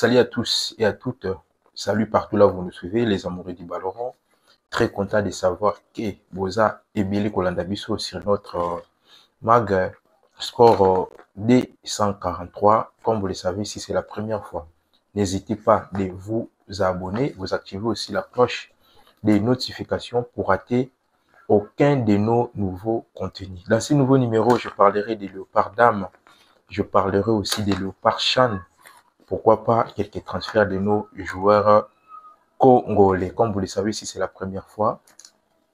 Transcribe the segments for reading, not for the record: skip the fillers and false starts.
Salut à tous et à toutes. Salut partout là où vous nous suivez, les amoureux du ballon. Très content de savoir que Boza et Billy Kolandabiso sur notre mag score D143. Comme vous le savez, si c'est la première fois, n'hésitez pas de vous abonner. Vous activez aussi la cloche des notifications pour rater aucun de nos nouveaux contenus. Dans ce nouveau numéro, je parlerai des léopards dames. Je parlerai aussi des léopards chan. Pourquoi pas quelques transferts de nos joueurs congolais. Comme vous le savez, si c'est la première fois,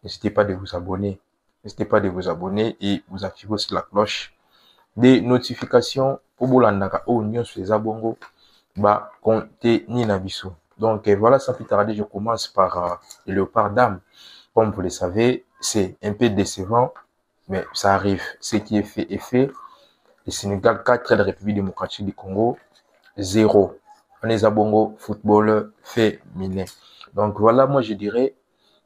n'hésitez pas de vous abonner. N'hésitez pas de vous abonner et vous activez aussi la cloche des notifications pour vous l'andaka au union sur les abongos ba contenu nabiso. Donc voilà, sans plus tarder, je commence par le léopard dame. Comme vous le savez, c'est un peu décevant, mais ça arrive. Ce qui est fait est fait. Le Sénégal 4, la République démocratique du Congo 0. On est à Bongo football féminin. Donc voilà, moi je dirais,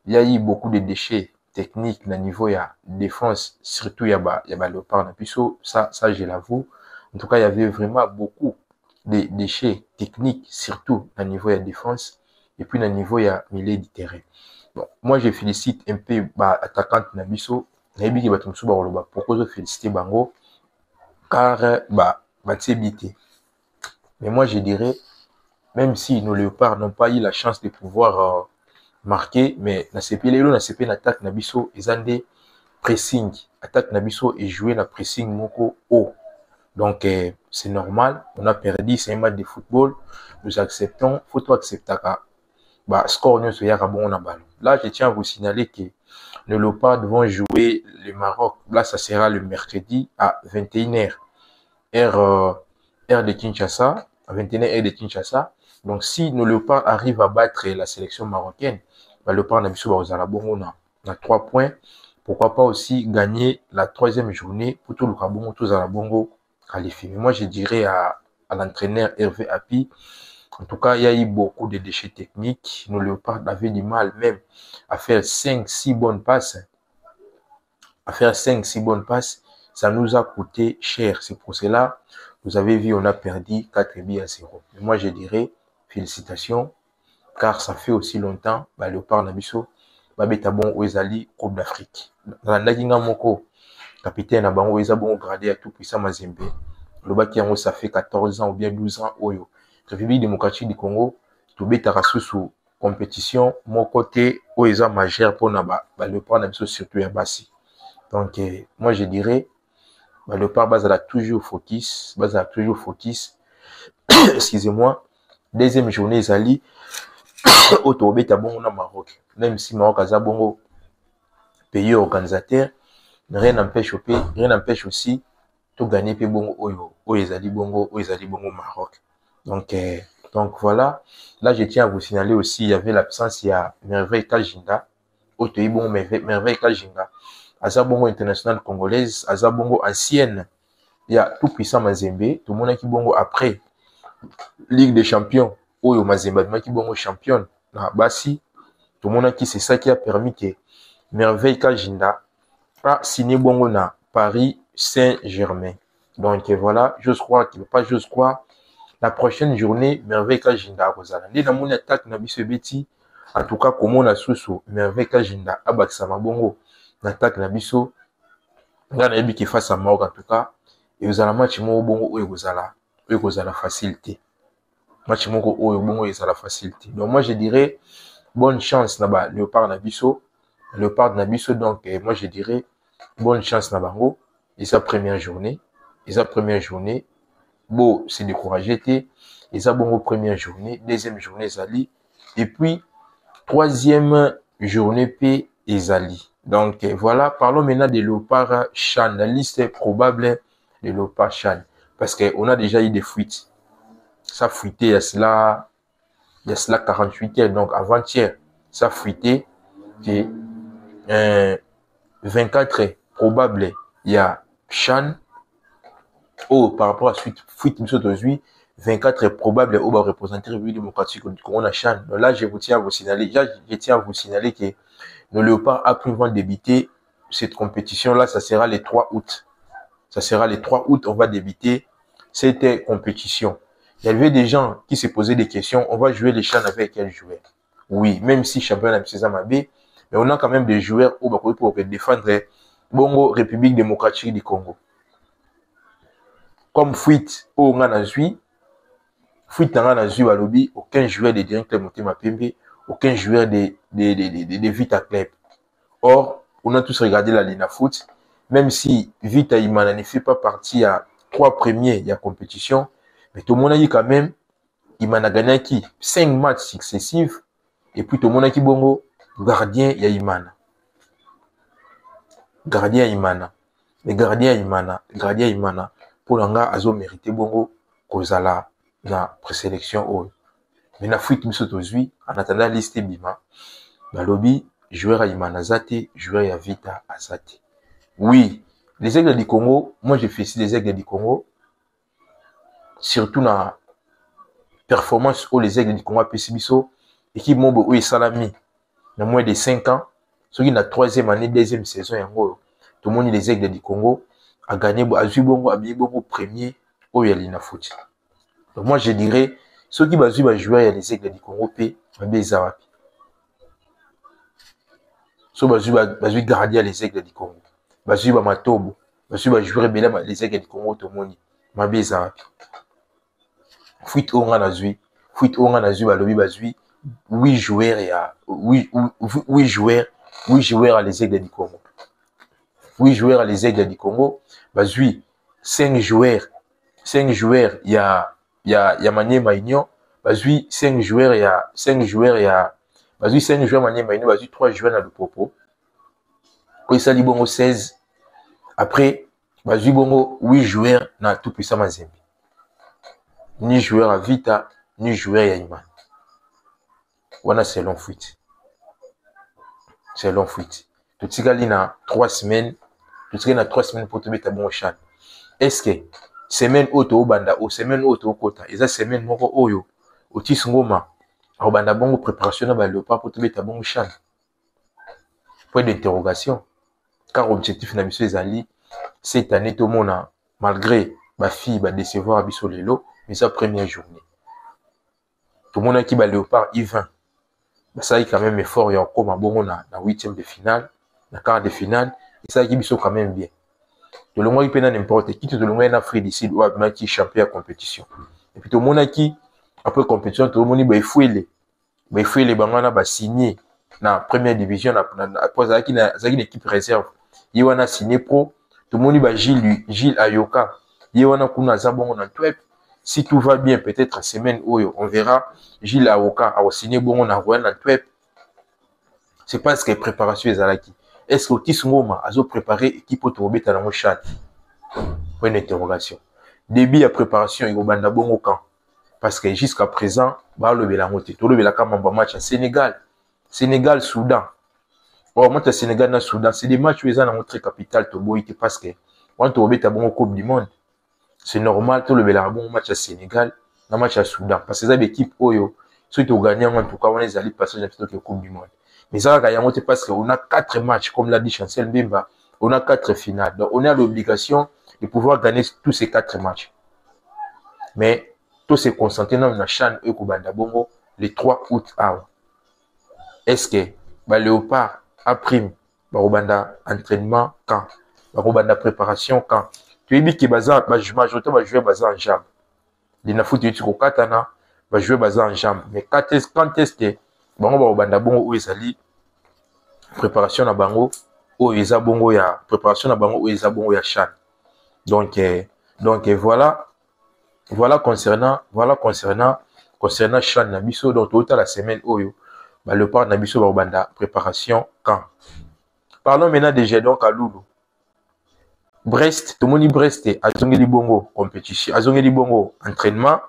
il y a eu beaucoup de déchets techniques au niveau de la défense, surtout il y a léopard na piso, ça je l'avoue. En tout cas, il y avait vraiment beaucoup de déchets techniques, surtout au niveau de la défense, et puis au niveau de la milieu du terrain. Bon, moi je félicite un peu attaquante na biso, nayebi ki bato mosusu bakoloba pourquoi je félicite bango, car bité. Mais moi, je dirais, même si nos léopards n'ont pas eu la chance de pouvoir marquer, mais na CP attaque Nabiso, ils ont des pressing. Attaque Nabiso et jouer na pressing moko haut. Donc, c'est normal. On a perdu, c'est un match de football. Nous acceptons. Faut tout accepter. Score, nous sommes bon na ballon. Là, je tiens à vous signaler que nos léopards vont jouer le Maroc. Là, ça sera le mercredi à 21h. Heure de Kinshasa. À 21h de Kinshasa. Donc, si nos léopards arrivent à battre la sélection marocaine, le léopard Nabiso va bongo na 3 points. Pourquoi pas aussi gagner la 3e journée pour tout le Kabongo, tous à la bongo qualifié. Mais moi, je dirais à l'entraîneur Hervé Api, en tout cas, il y a eu beaucoup de déchets techniques. Nos léopards avaient du mal même à faire 5-6 bonnes passes. Ça nous a coûté cher. C'est pour cela, vous avez vu, on a perdu 4-0. Mais moi, je dirais, félicitations, car ça fait aussi longtemps, léopard Nabiso, betabon Oezali, Coupe d'Afrique. Dans la moko, capitaine Abango Oezabon gradé à tout puissant Mazembe. Le Bakiango, ça fait 14 ans ou bien 12 ans, Oyo. République démocratique du Congo, tout bétarassou sous compétition, mon côté, Oeza majeur pour Naba, léopard Nabiso surtout Yabassi. Donc, moi, je dirais, léopard Bazala toujours focus, excusez-moi. Deuxième journée, Zali, Autobeta bon na Maroc. Même si Maroc a bongo pays organisateur, rien n'empêche aussi de gagner pe bongo Oyezali bongo Maroc. Donc voilà. Là, je tiens à vous signaler aussi, il y avait l'absence, il y a Merveille Kajinga, bon Merveille Kajinga, Azabongo international congolaise, Azabongo ancienne, il y a tout puissant Mazembe, tout le monde qui bongo après Ligue des champions, Oyo Mazembe qui bongo championne. Basi, tout le monde qui c'est ça qui a permis que Merveille Kajinda a signé bongo na Paris Saint-Germain. Donc voilà, j'ose croire, la prochaine journée, Merveille Kajinda a Rosala. Dès dans mon attaque, Nabiso Beti, en tout cas, comme on a sous Merveille Kajinda a Baksama bongo, l'attaque Nabiso, là, Nabi qui face à Maroc, en tout cas, et vous allez match mo bongo, ou vous allez facilité. Match moko oyo bongo et ça la facilité. Donc moi je dirais bonne chance là-bas léopard Nabiso, donc moi je dirais bonne chance là-bas et sa première journée, bon c'est découragé et ça bongo première journée, deuxième journée Zali et puis troisième journée P Zali. Donc voilà, parlons maintenant des léopards chan, la liste probable des léopards chan parce que on a déjà eu des fuites. Ça fuité, il y a cela 48 heures, donc avant-hier, ça fuité, et 24 heures, probable, il y a Chan, par rapport à fuite, 24 heures, probable, va représenter la République démocratique du Congo, Chan. Donc là, je tiens à vous signaler que le léopard a pris vent débuter cette compétition-là, ça sera le 3 août. On va débuter cette compétition. Il y avait des gens qui se posaient des questions. On va jouer les CHAN avec quel joueur? Oui, même si championnat de César Mabé, mais on a quand même des joueurs pour défendre Bongo, République démocratique du Congo. Comme Fuit, on a Zui, Fuit a Zui à lobby, aucun joueur de directeur Motema Pembe, aucun joueur de Vita Club. Or, on a tous regardé la Lina Foot, même si Vita Imana ne fait pas partie à 3 premiers de la compétition, mais tout le monde a dit quand même, Imana a gagné 5 matchs successifs, et puis tout le monde a dit bongo, gardien ya Imana. Gardien Imana. Mais gardien Imana, pour l'anga, azo mérité bongo, kozala na présélection haut. Mais na fuite misotozui, en attendant liste bima, na lobby, joueur à Imana Zate, joueur à Vita Azate. Oui, les Aigles du Congo, moi j'ai fait ici les Aigles du Congo, surtout na performance où les Aigles du Congo a Pessibiso, équipe Mobo ou Salami, dans moins de 5 ans, ceux qui na 3e année, 2e saison, tout le monde les Aigles du Congo a gagné, a joué bongo, a bien bongo premier au Yalina Foot. Donc moi je dirais, ceux qui va jouer à les Aigles du Congo, P, Zawapi. Ceux qui va jouer gardien les Aigles du Congo. Bazui ba matobo, bazui ba jouer bela les Aigles du Congo to moni. Mabe Zawapi. Fuit onga na zui ba lobi bazui 8 joueurs à 8 joueurs à les Aigles du Congo. 8 joueurs à les Aigles du Congo, bazui 5 joueurs il y a Maniema Union, bazui 5 joueurs bazui 5 joueurs Maniema Union, bazui 3 joueurs na Lupopo. Quand ça dit bongo 16, après bazui bongo 8 joueurs na tout puissant Mazembe. Ni joueur à Vita, ni joueur à Iman. Voilà, c'est long fuite. C'est long fuite. Tout ce qui na 3 semaines, tout ce qui na 3 semaines pour te mettre bon au chat. Est-ce que semaine auto banda ou semaine auto kota, et ça semaine moko oyo, oti sungoma, au banda bongo préparation na ba léopard pour te mettre bon au chat. Point d'interrogation. Car objectif na biso ezali cette année tout le monde malgré ma fille va décevoir biso lelo, mais sa première journée. Tout le monde qui va léopard I20. Ça y quand même effort et encore ma bongo na 8e de finale, na quart de finale, et ça qui biso quand même bien. Tout le monde qui peut n'importe qui, tout le monde en Afrique d'ici doit qui champion à compétition. Et puis tout le monde qui après compétition, tout le monde va fouiller les bangana va signer na première division après ça qui na une équipe réserve. Il va signer pro, tout le monde va Gilles Ayoka. Il va na kuna za bongo na Twep. Si tout va bien, peut-être semaine où on verra Gilles Ayoka a signé bongo na Rouen na Twep. C'est parce que préparation est alaki. Est-ce que Otis Ngoma a préparé équipe au beta dans le chat? Point d'interrogation. Début à préparation, il va bon au camp. Parce que jusqu'à présent, bah le Bélamoté, tout le Bélakam en match à Sénégal. Sénégal-Soudan. Or, match à Sénégal Soudan, c'est des matchs où ils ont montré capital Toboïté parce que quand on beta bon au Coupe du Monde, c'est normal, tout le Bélamoté match à Sénégal, un match à Soudan. Parce que c'est l'équipe Oyo, ceux qui ont gagné en tout cas, on est allé passer dans la Coupe du Monde. Mais ça va gagner parce qu'on a 4 matchs, comme l'a dit Chancel Mbemba, on a 4 finales. Donc, on a l'obligation de pouvoir gagner tous ces 4 matchs. Mais, tout se concentrer dans la chaîne Ekubanda Bongo le 3 août. Est-ce que Léopard a pris Barobanda entraînement quand? Barobanda préparation quand? Tu es dit que majorité va jouer en jambe. Les Nafout Yutuko Katana va jouer en jambe. Mais quand est-ce que bango banda bongo ou ezali préparation na bango ou eza bongo ya préparation na bango ou eza bongo ya chan. Donc voilà concernant chan na biso donc toute la semaine oyo ba le part na biso ba banda préparation quand. Parlons maintenant déjà donc à Loulou. Brest, tout moni Brest azongeli bongo compétition, azongeli bongo entraînement,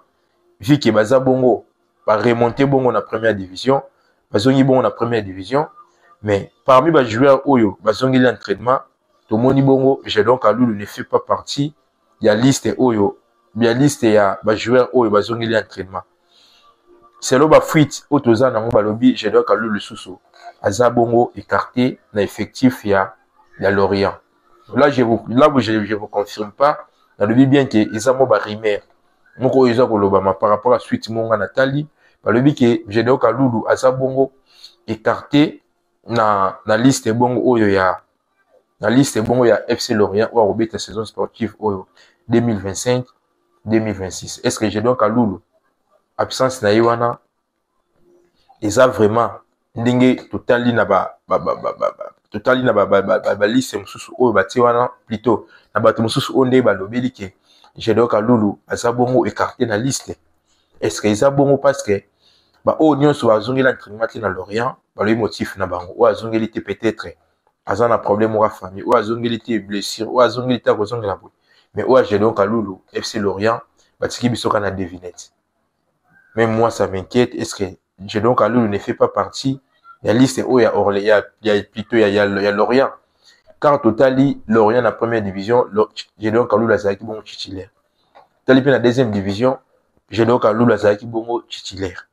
vu que baza bongo ba remonter bongo na première division. Bazongi bongo na première division, mais parmi les joueurs oyo, bazongi l'entraînement, tout le monde bongo, j'ai donc à Loulou ne fait pas partie, il y a liste oyo, il y a liste ya joueurs oyo, bazongi l'entraînement. C'est là ba fuite, otoza na mba lobby, j'ai donc à Loulou Sousso, aza bongo écarté, na effectif ya Lorient. Là, je vous confirme pas, na lobby bien que ils ont ba rimer, moko eza kolobama par rapport à suite monga Nathalie balobi ke Gédéon Kalulu aza bongo écarté na liste bongo oyo ya na liste bongo ya FC Lorient ou robeta saison sportive oyo 2025 2026. Est-ce que Gédéon Kalulu absence na yiwana eza vraiment ndenge totali na totali na ba liste mususu oyo batie wana plutôt na bato mususu onde balobeli ke Gédéon Kalulu aza bongo écarté na liste. Est-ce que eza bongo parce que ba o nyonso bazongela entraînement na Lorient balobi motif na bango ou azongeli te peut-être aza na problème wa famille ou azongeli te blessure ou azongeli te kozongela boy mais ou Gédéon Kalulu FC Lorient batiki bisoka na devinette. Même moi ça m'inquiète, est-ce que Gédéon Kalulu ne fait pas partie de la liste où il y a plutôt il y a Lorient. Car totali Lorient na première division, Gédéon Kalulu azaki bongo titulaire. Tali pe na deuxième division, Gédéon Kalulu azaki bongo titulaire.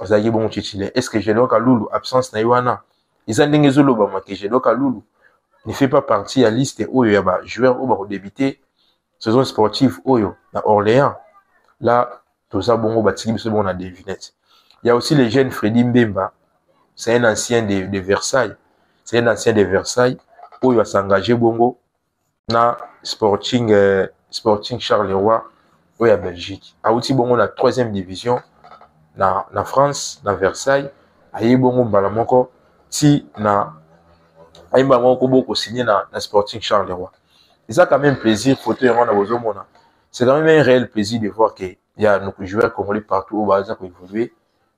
Azaki bongo titulaire. Est-ce que Gédéon Kalulu absence na yiwana? Ils ont ndenge zoloba que Gédéon Kalulu ne fait pas partie de la liste où il y a ba joueur ou ba débuter saison sportive oyo na Orléans. Là tout ça bongo batiki biso bongo na devinette. Il y a aussi le jeune Freddy Mbemba, c'est un ancien de Versailles. C'est un ancien de Versailles où il va s'engager bongo na Sporting Charleroi où il y a Belgique. A aussi bongo la troisième division na France, na Versailles. Aye bongo mbala moko ti na aye mbala moko boko signé na Sporting Charleroi. Et ça quand même plaisir photo et rendre aux hommes. C'est quand même un réel plaisir de voir que il y a nos joueurs congolais partout où baza ko évoluer,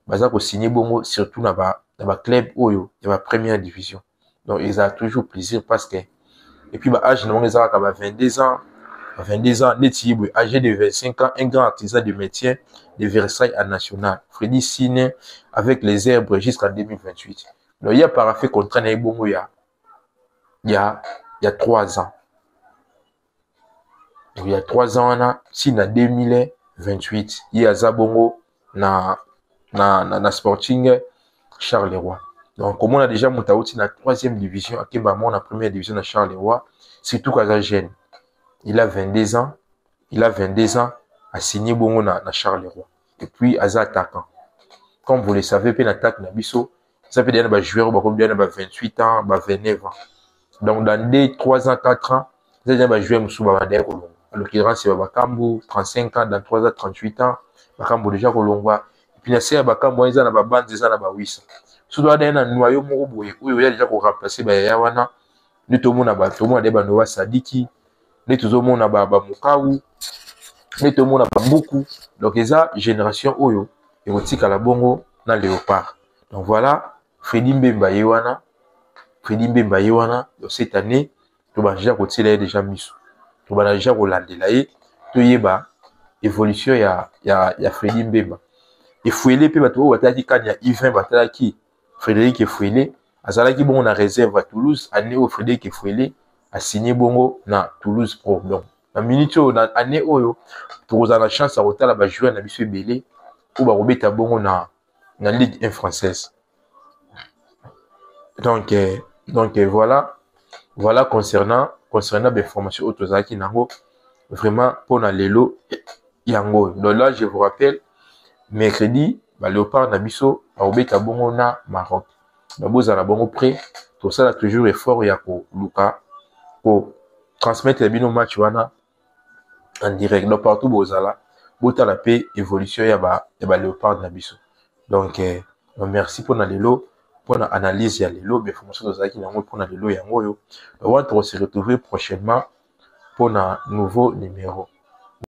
baza ko signer bongo surtout na ba club oyo de la première division. Donc ils ont toujours plaisir parce que et puis bah âge na ils ont 22 ans, 22 ans neti âgé de 25 ans, un grand artisan de métier de Versailles à national. Freddy signe avec les Herbres jusqu'en 2028. Donc il y a paraffé contrat na bongo il y a 3 ans. Donc, il y a 3 ans na si na 2028 il y a Zabongo na Sporting Charleroi. Donc comme on a déjà monté dans la troisième division à Kembamon la première division de Charleroi, surtout quand jeune. Il a 22 ans, a signé bongo na Charleroi. Et puis Aza attaquant. Comme vous le savez, puis l'attaque na biso, ça peut dire un joueur comme bien 28 ans, 29 ans. Donc dans 3 ans, 4 ans, ça veut dire un joueur musuba bandé kolongo. En l'occurrence, c'est Bakambu, 35 ans, dans 3 ans, 38 ans, Bakambu déjà kolongwa. Et puis, il y a Bakambu, il y a Baban, il y a Bawissa. Si tu as un noyau Moroboye, où il y a déjà remplacé Bayawana, nous tout le monde a Batomo, Debanova Sadiki, nous tout le monde a Bamukaou, nous tout le monde a beaucoup. Donc, il y a génération Oyo, et aussi Kalabongo, dans Léopard. Donc, voilà, Freddy Mbemba Yewana, cette année, tu vas déjà mis. Tu vas déjà Rolande là, tu y ba évolution ya Freddy Mbemba. Et Fouélé pe bato wataki kan ya Yvain Batalaki Frédéric Fouélé azalaki bongo na réserve à Toulouse année où Frédéric Fouélé a signé bongo na Toulouse Pro. Donc na minute na année oyo pour la chance à rotala ba jouer na biso belé ou ba robeta bongo na Ligue 1 française. Donc voilà concernant des formations autozaki nango vraiment pour na lelo yango. Donc là je vous rappelle mercredi ba Léopard na biso ba obeta bongo na Maroc. Ba bozala bongo prêt tout ça là toujours effort ya ko luka ko transmettre bino match wana en direct. Donc partout bozala botala pe évolution ya ba Léopard na biso. Donc merci pour na lelo pour la analyse ya lelo be formation autozaki nango pour na lelo yango yo. On va se retrouver prochainement pour un nouveau numéro.